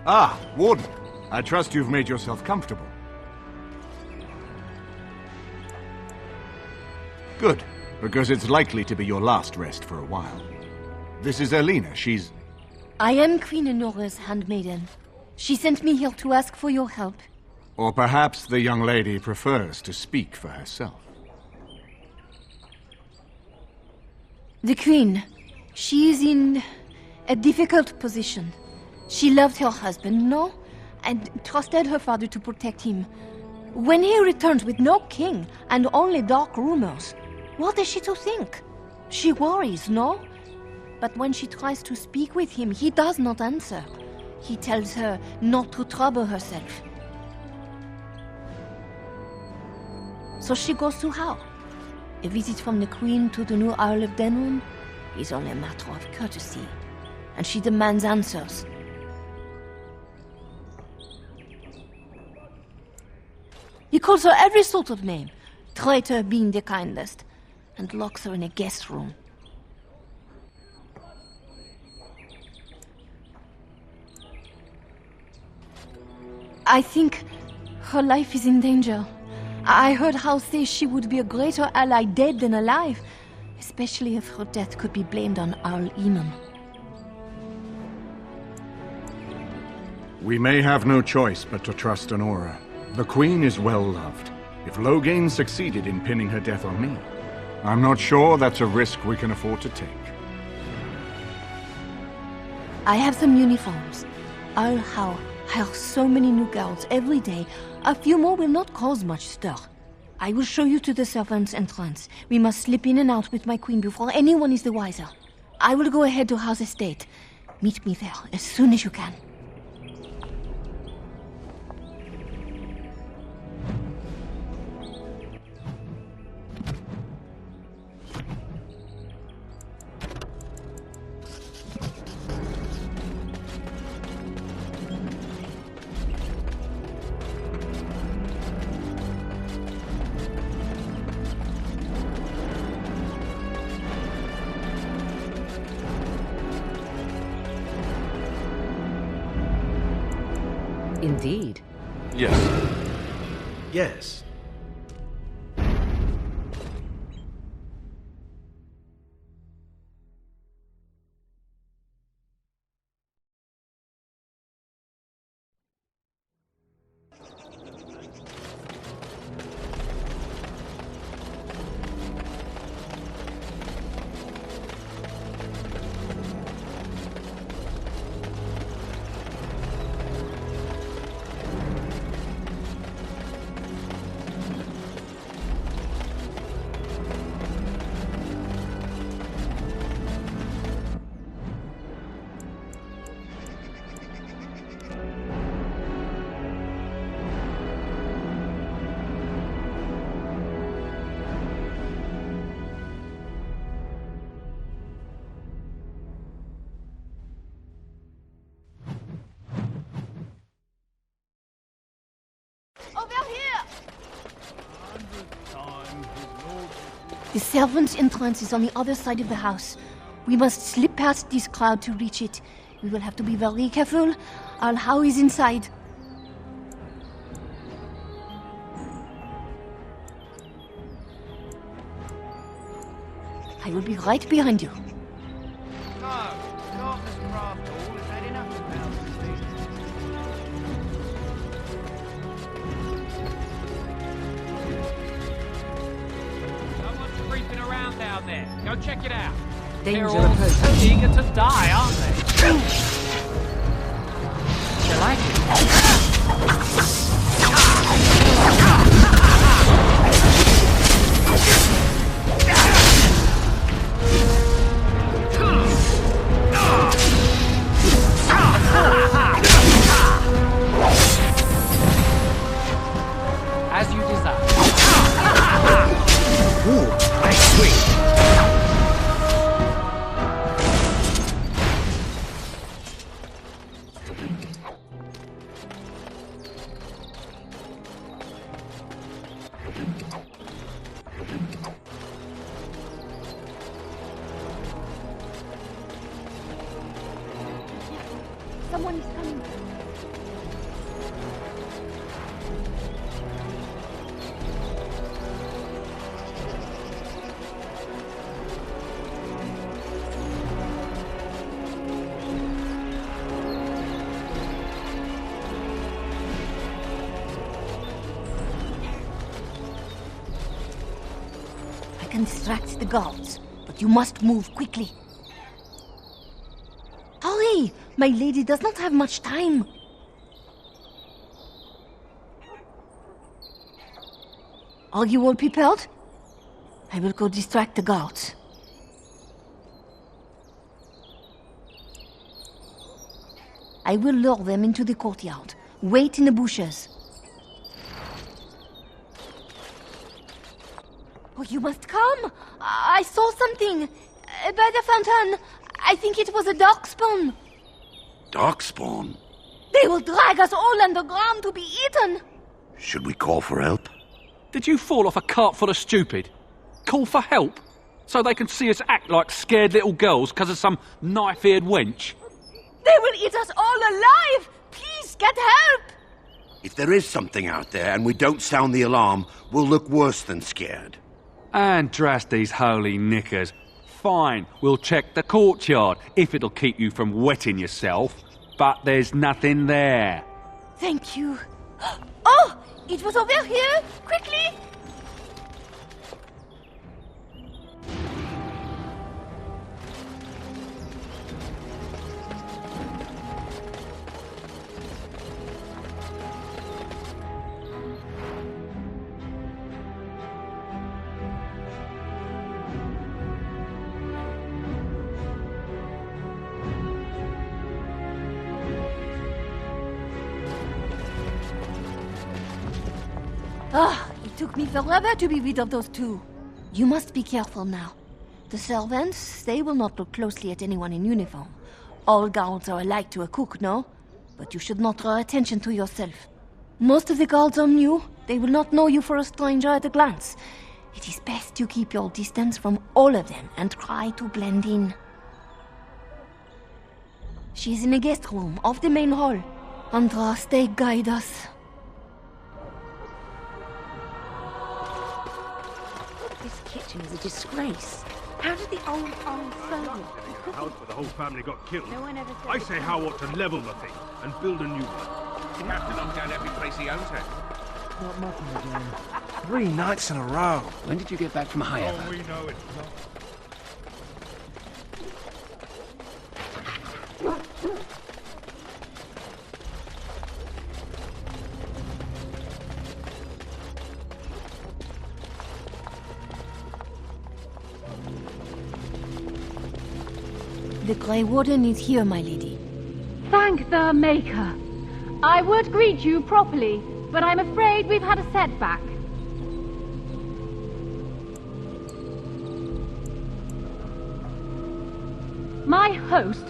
Ah, Warden. I trust you've made yourself comfortable. Good, because it's likely to be your last rest for a while. This is Erlina. She's... I am Queen Enora's handmaiden. She sent me here to ask for your help. Or perhaps the young lady prefers to speak for herself. The Queen. She is in a difficult position. She loved her husband, no? And trusted her father to protect him. When he returns with no king and only dark rumors, what is she to think? She worries, no? But when she tries to speak with him, he does not answer. He tells her not to trouble herself. So she goes to how? A visit from the Queen to the new Isle of Denwyn is only a matter of courtesy, and she demands answers. He calls her every sort of name, traitor being the kindest, and locks her in a guest room. I think her life is in danger. I heard Howe say she would be a greater ally dead than alive, especially if her death could be blamed on Arl Eamon. We may have no choice but to trust Enora. The Queen is well loved. If Loghain succeeded in pinning her death on me, I'm not sure that's a risk we can afford to take. I have some uniforms. Arl Howe hires so many new guards every day. A few more will not cause much stir. I will show you to the servants' entrance. We must slip in and out with my queen before anyone is the wiser. I will go ahead to House Estate. Meet me there as soon as you can. Indeed. Yes. Yes. The servants' entrance is on the other side of the house. We must slip past this crowd to reach it. We will have to be very careful. Arl Howe is inside. I will be right behind you. Down there. Go check it out. Danger They're all so approaching. eager to die, aren't they? Shall I? As you desire. Ooh, nice swing. Someone is coming. can distract the guards, but you must move quickly. Hurry! My lady does not have much time. Are you all prepared? I will go distract the guards. I will lure them into the courtyard. Wait in the bushes. Oh, you must come! I saw something! By the fountain! I think it was a darkspawn! Darkspawn? They will drag us all underground to be eaten! Should we call for help? Did you fall off a cart full of stupid? Call for help? So they can see us act like scared little girls because of some knife-eared wench? They will eat us all alive! Please, get help! If there is something out there and we don't sound the alarm, we'll look worse than scared. And drast these holy knickers. Fine, we'll check the courtyard, if it'll keep you from wetting yourself. But there's nothing there. Thank you. Oh! It was over here! Quickly! Ah, it took me forever to be rid of those two. You must be careful now. The servants, they will not look closely at anyone in uniform. All guards are alike to a cook, no? But you should not draw attention to yourself. Most of the guards are new. They will not know you for a stranger at a glance. It is best to keep your distance from all of them and try to blend in. She is in a guest room off the main hall. Andraste, guide us. This kitchen is a disgrace. How did the old family? The house where the whole family got killed. No one ever said I say Hal ought to level the thing and build a new one. You have to knock down every place he owns it. What nothing again? 3 nights in a row. When did you get back from Higher? Oh, we know it's not. The Grey Warden is here, my lady. Thank the Maker. I would greet you properly, but I'm afraid we've had a setback. My host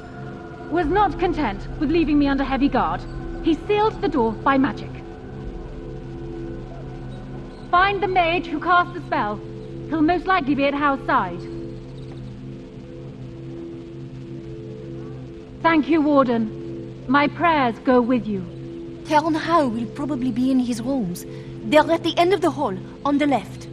was not content with leaving me under heavy guard. He sealed the door by magic. Find the mage who cast the spell. He'll most likely be at Hal's side. Thank you, Warden. My prayers go with you. Count Howe will probably be in his rooms. They're at the end of the hall, on the left.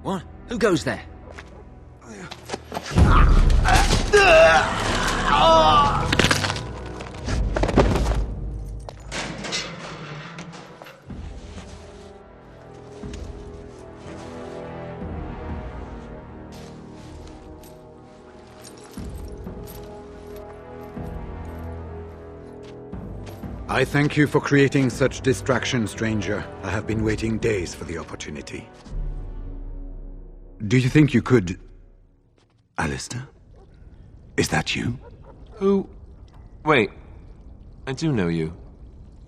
What? Who goes there? I thank you for creating such distraction, stranger. I have been waiting days for the opportunity. Do you think you could... Alistair? Is that you? Who... Wait. I do know you.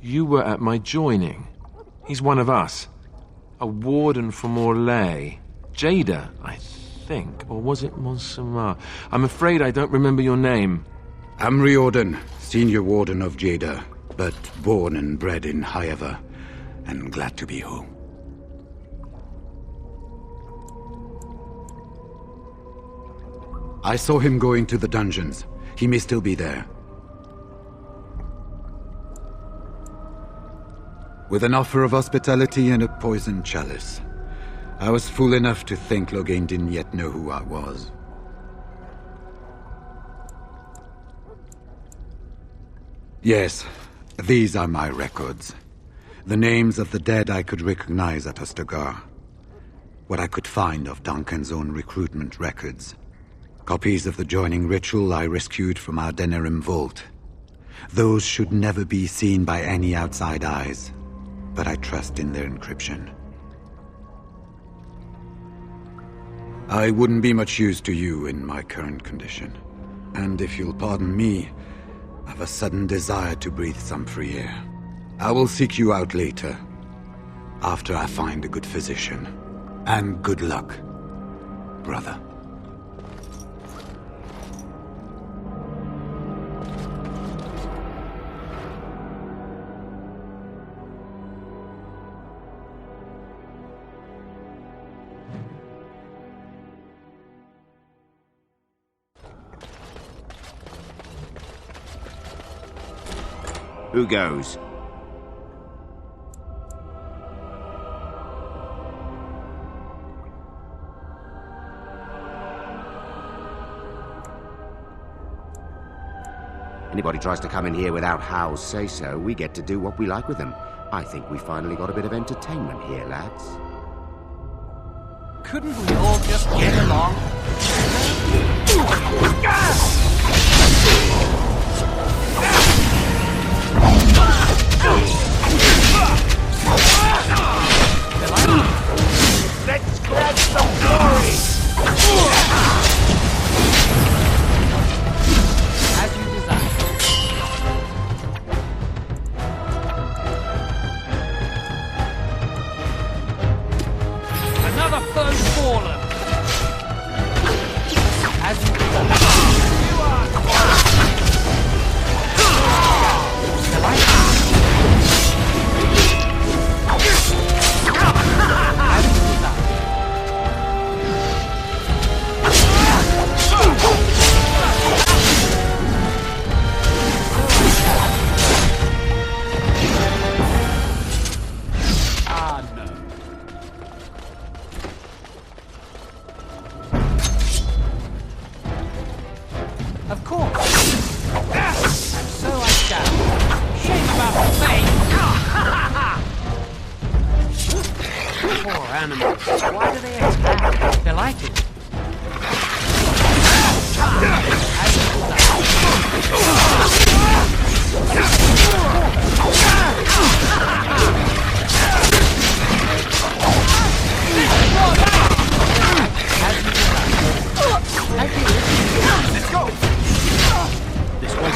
You were at my joining. He's one of us. A warden from Orlais. Jada, I think. Or was it Montsemar? I'm afraid I don't remember your name. I'm Riordan, Senior Warden of Jada. but born and bred in Highever, and glad to be home. I saw him going to the dungeons. He may still be there. With an offer of hospitality and a poisoned chalice. I was fool enough to think Loghain didn't yet know who I was. Yes, these are my records. The names of the dead I could recognize at Ostagar. What I could find of Duncan's own recruitment records. Copies of the joining ritual I rescued from our Denerim vault. Those should never be seen by any outside eyes, but I trust in their encryption. I wouldn't be much use to you in my current condition. And if you'll pardon me, I've a sudden desire to breathe some free air. I will seek you out later, after I find a good physician. And good luck, brother. Who goes? Anybody tries to come in here without Hal's say-so, we get to do what we like with them. I think we finally got a bit of entertainment here, lads. Couldn't we all just get along? Let's grab some glory! As you desire. Another foe fallen. As you desire. You are Of course. So I shall. Shame about the fame. Poor animals. Why do they attack? Delighted. Let's go! This way.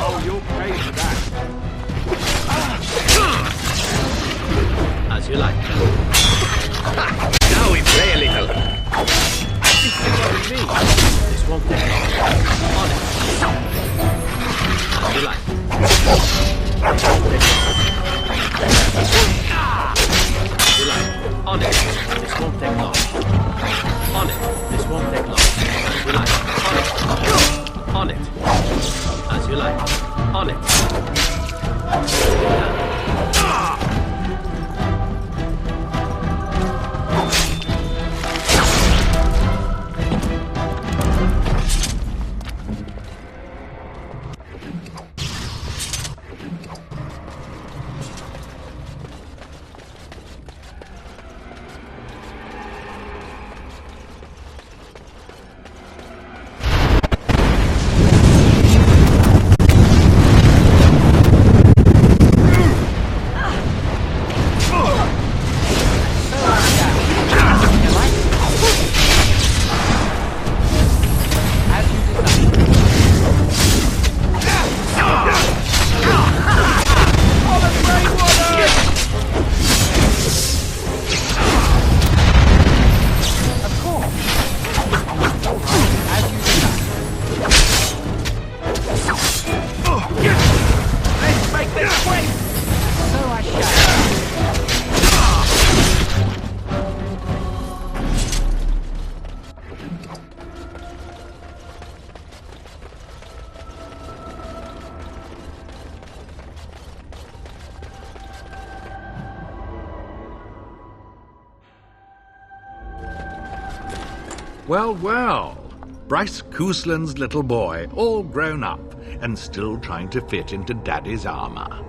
Oh, you'll pay for that. As you like. Now we play a little. Well, well. Bryce Cousland's little boy, all grown up, and still trying to fit into Daddy's armor.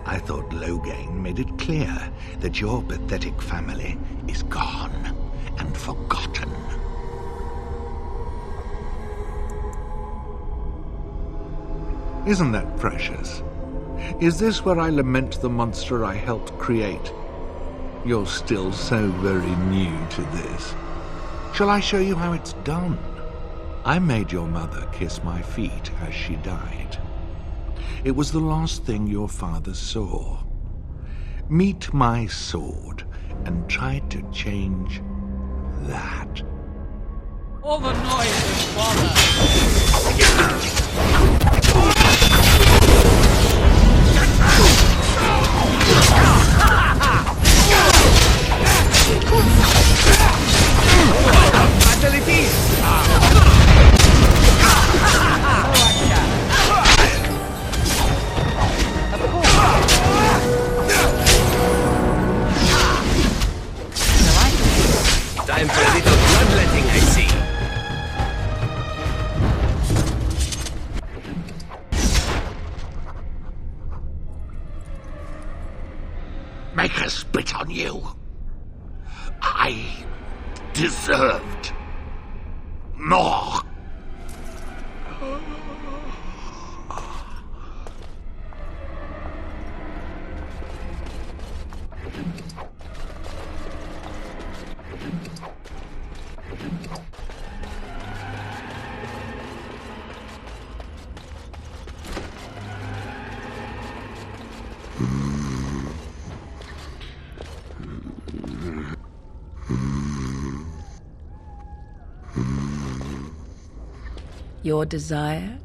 I thought Loghain made it clear that your pathetic family is gone and forgotten. Isn't that precious? Is this where I lament the monster I helped create? You're still so very new to this. Shall I show you how it's done? I made your mother kiss my feet as she died. It was the last thing your father saw. Meet my sword and try to change that. All the noise and bother! Time for a little bloodletting, I see. Make her spit on you. I deserved more. Your desire?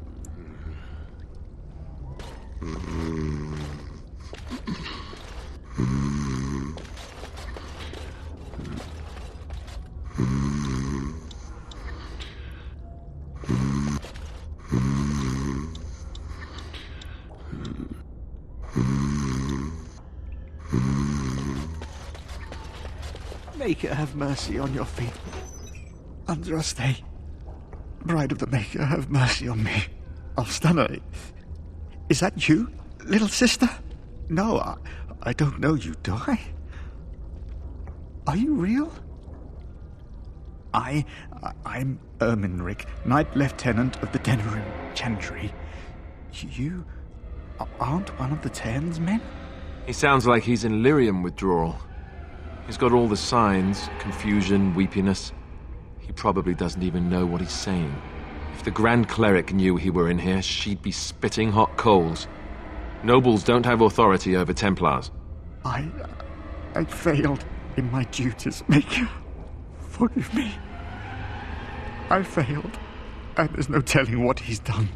Maker, have mercy on your feet. Andraste, Bride of the Maker, have mercy on me. Alstana, is that you, little sister? No, I don't know you, do I? Are you real? I'm Erminric, Knight Lieutenant of the Denerim Chantry. You aren't one of the Tern's men? He sounds like he's in lyrium withdrawal. He's got all the signs, confusion, weepiness. He probably doesn't even know what he's saying. If the Grand Cleric knew he were in here, she'd be spitting hot coals. Nobles don't have authority over Templars. I failed in my duties, Maker. Forgive me. I failed, and there's no telling what he's done.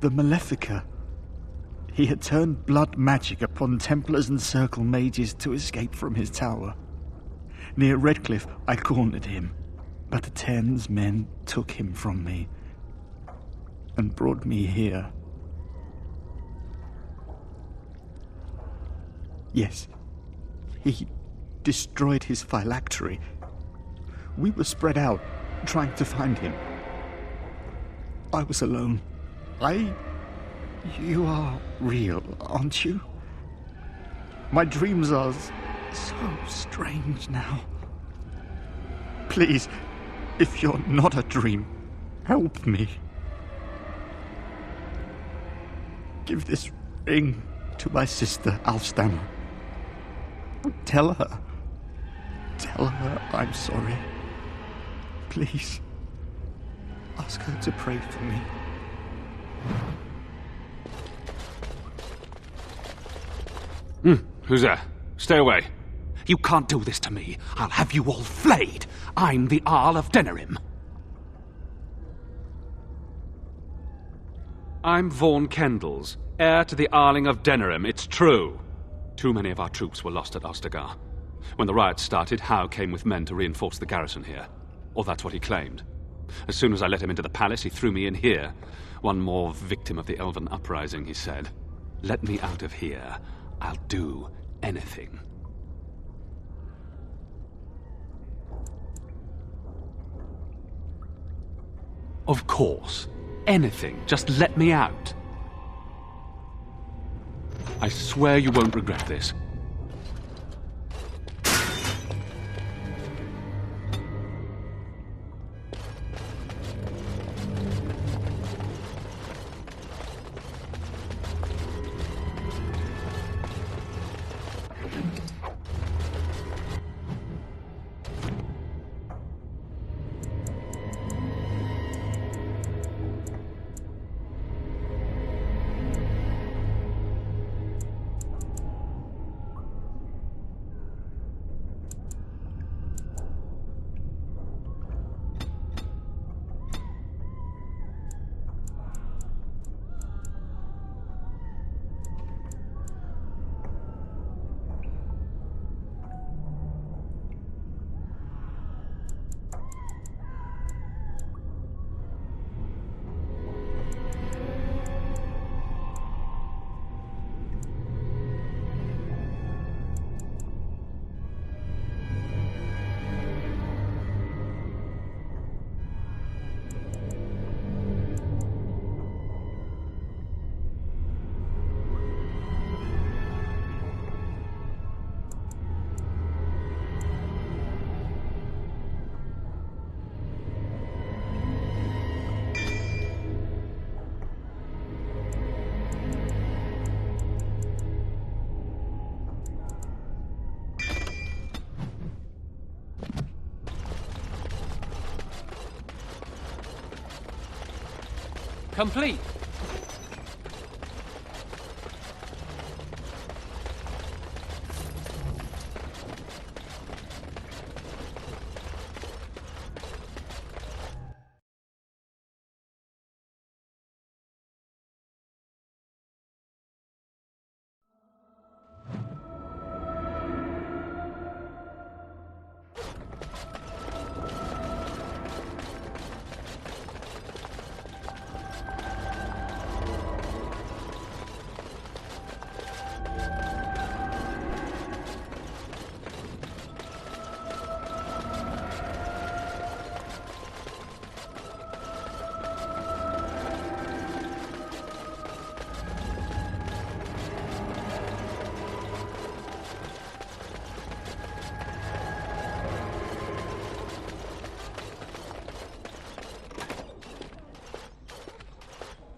The Malefica. He had turned blood magic upon Templars and Circle mages to escape from his tower. Near Redcliffe, I cornered him, but the Tern's men took him from me and brought me here. Yes, he destroyed his phylactery. We were spread out, trying to find him. I was alone. You are real, aren't you? My dreams are so strange now. Please, if you're not a dream, help me. Give this ring to my sister, Alstana. Tell her I'm sorry. Please, ask her to pray for me. Who's there? Stay away. You can't do this to me. I'll have you all flayed. I'm the Arl of Denerim. I'm Vaughan Kendalls, heir to the Arling of Denerim. It's true. Too many of our troops were lost at Ostagar. When the riots started, Howe came with men to reinforce the garrison here. Or that's what he claimed. As soon as I let him into the palace, he threw me in here. One more victim of the Elven uprising, he said. Let me out of here. I'll do anything. Of course. Anything. Just let me out. I swear you won't regret this. Complete.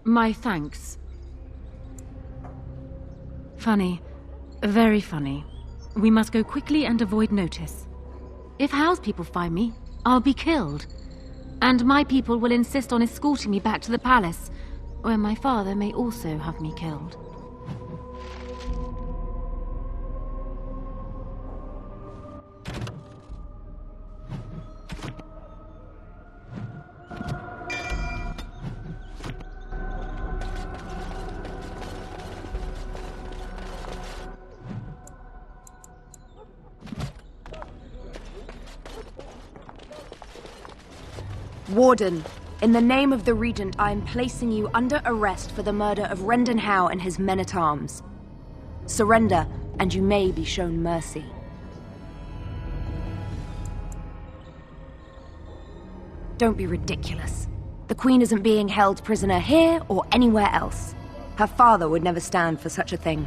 My thanks. Funny. Very funny. We must go quickly and avoid notice. If Howe's people find me, I'll be killed. And my people will insist on escorting me back to the palace, where my father may also have me killed. Warden, in the name of the Regent, I am placing you under arrest for the murder of Rendon Howe and his men-at-arms. Surrender, and you may be shown mercy. Don't be ridiculous. The Queen isn't being held prisoner here or anywhere else. Her father would never stand for such a thing.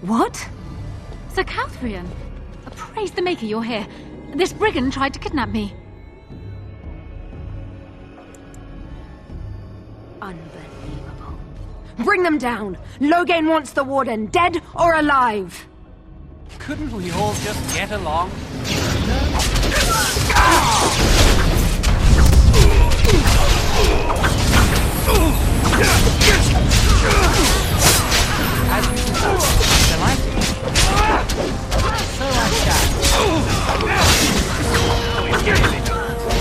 What? Sir Catherine! Praise the Maker you're here. This brigand tried to kidnap me. Unbelievable. Bring them down! Loghain wants the Warden, dead or alive! Couldn't we all just get along? So I shall.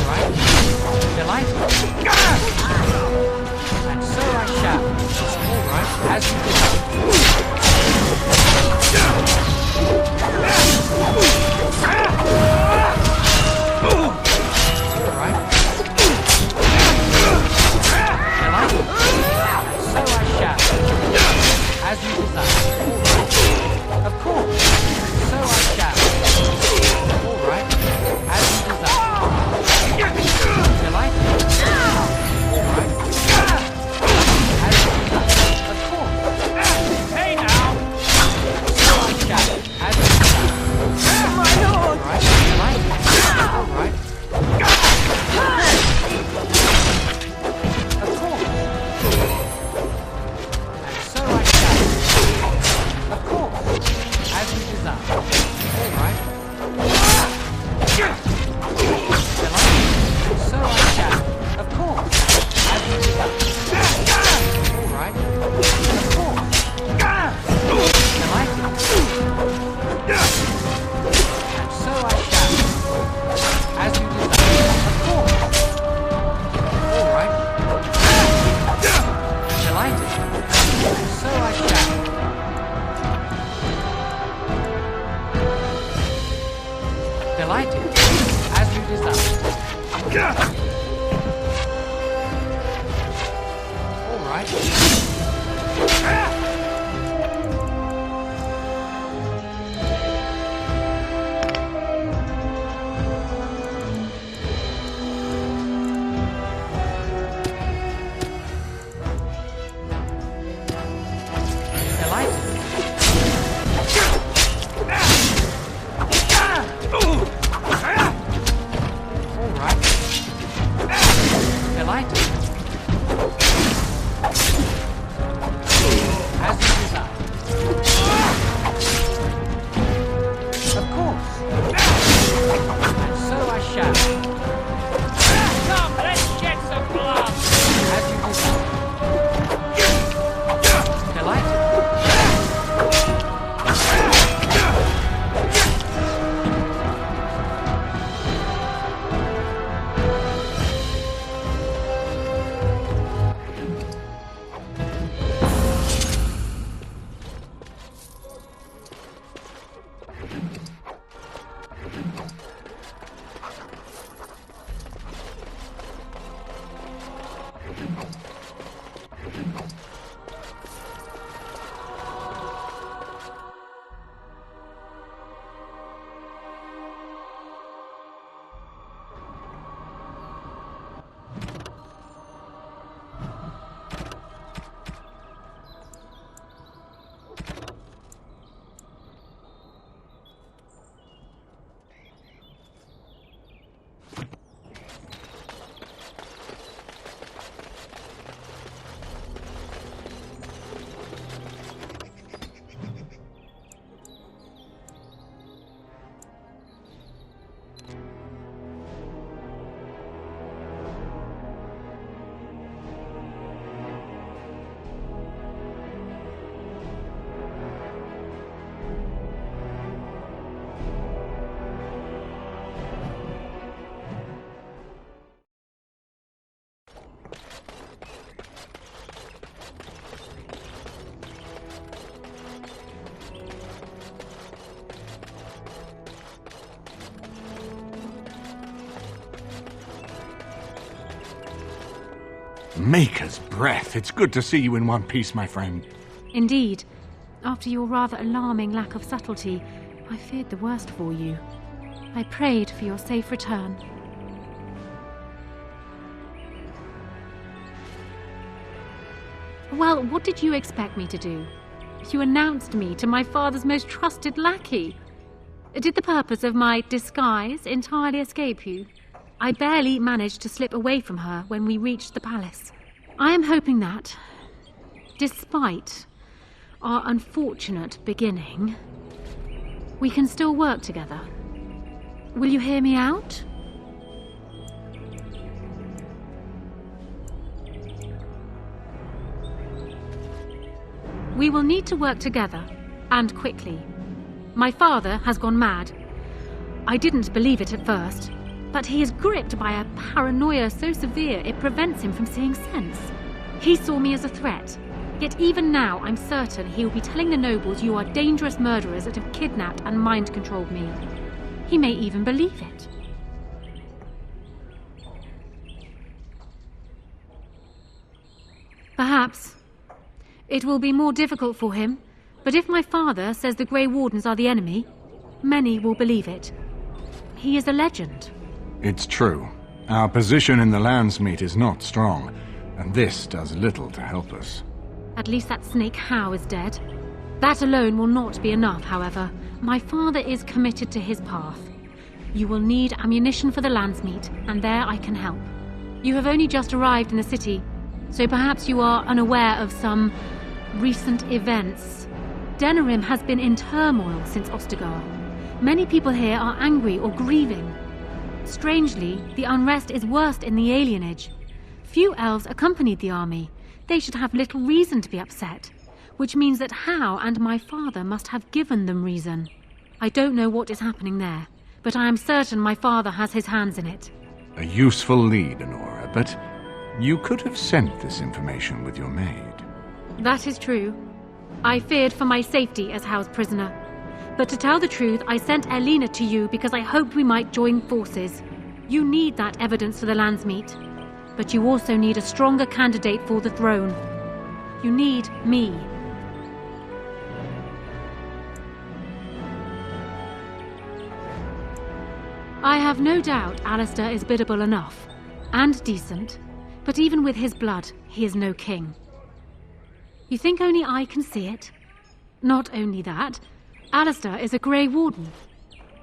Right? Delighted. And so I shall. All right, as you desire. All right. Delighted. So I shall. As you desire. Delighted. As you desire. All right. Maker's breath. It's good to see you in one piece, my friend. Indeed. After your rather alarming lack of subtlety, I feared the worst for you. I prayed for your safe return. Well, what did you expect me to do? You announced me to my father's most trusted lackey. Did the purpose of my disguise entirely escape you? I barely managed to slip away from her when we reached the palace. I am hoping that, despite our unfortunate beginning, we can still work together. Will you hear me out? We will need to work together, and quickly. My father has gone mad. I didn't believe it at first, but he is gripped by a paranoia so severe it prevents him from seeing sense. He saw me as a threat, yet even now I'm certain he will be telling the nobles you are dangerous murderers that have kidnapped and mind-controlled me. He may even believe it. Perhaps. It will be more difficult for him, but if my father says the Grey Wardens are the enemy, many will believe it. He is a legend. It's true. Our position in the Landsmeet is not strong, and this does little to help us. At least that snake Howe is dead. That alone will not be enough, however. My father is committed to his path. You will need ammunition for the Landsmeet, and there I can help. You have only just arrived in the city, so perhaps you are unaware of some recent events. Denerim has been in turmoil since Ostagar. Many people here are angry or grieving. Strangely, the unrest is worst in the alienage. Few elves accompanied the army. They should have little reason to be upset, which means that Howe and my father must have given them reason. I don't know what is happening there, but I am certain my father has his hands in it. A useful lead, Honora, but you could have sent this information with your maid. That is true. I feared for my safety as Howe's prisoner. But to tell the truth, I sent Elena to you because I hoped we might join forces. You need that evidence for the Landsmeet. But you also need a stronger candidate for the throne. You need me. I have no doubt Alistair is biddable enough, and decent, but even with his blood, he is no king. You think only I can see it? Not only that, Alistair is a Grey Warden.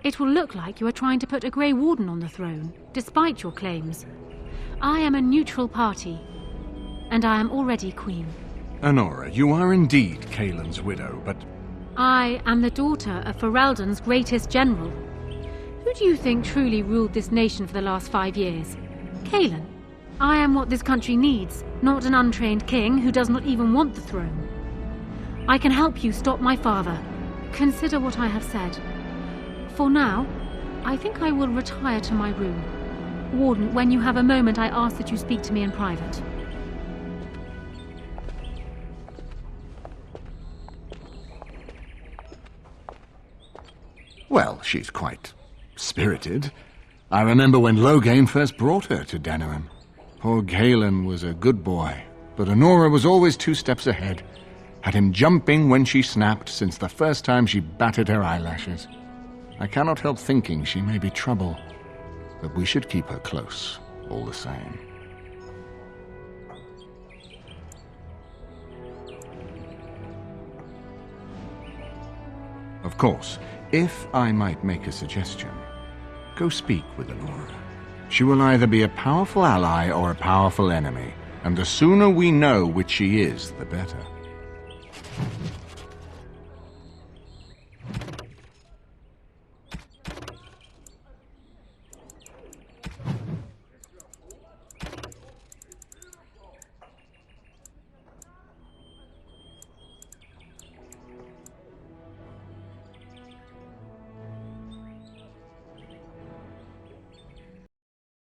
It will look like you are trying to put a Grey Warden on the throne, despite your claims. I am a neutral party, and I am already queen. Honora, you are indeed Kaelin's widow, but... I am the daughter of Ferelden's greatest general. Who do you think truly ruled this nation for the last 5 years? Kaelin. I am what this country needs, not an untrained king who does not even want the throne. I can help you stop my father. Consider what I have said. For now, I think I will retire to my room. Warden, when you have a moment, I ask that you speak to me in private. Well, she's quite spirited. I remember when Loghain first brought her to Denerim. Poor Kaelin was a good boy, but Honora was always 2 steps ahead. Had him jumping when she snapped since the first time she batted her eyelashes. I cannot help thinking she may be trouble, but we should keep her close, all the same. Of course, if I might make a suggestion, go speak with Honora. She will either be a powerful ally or a powerful enemy, and the sooner we know which she is, the better.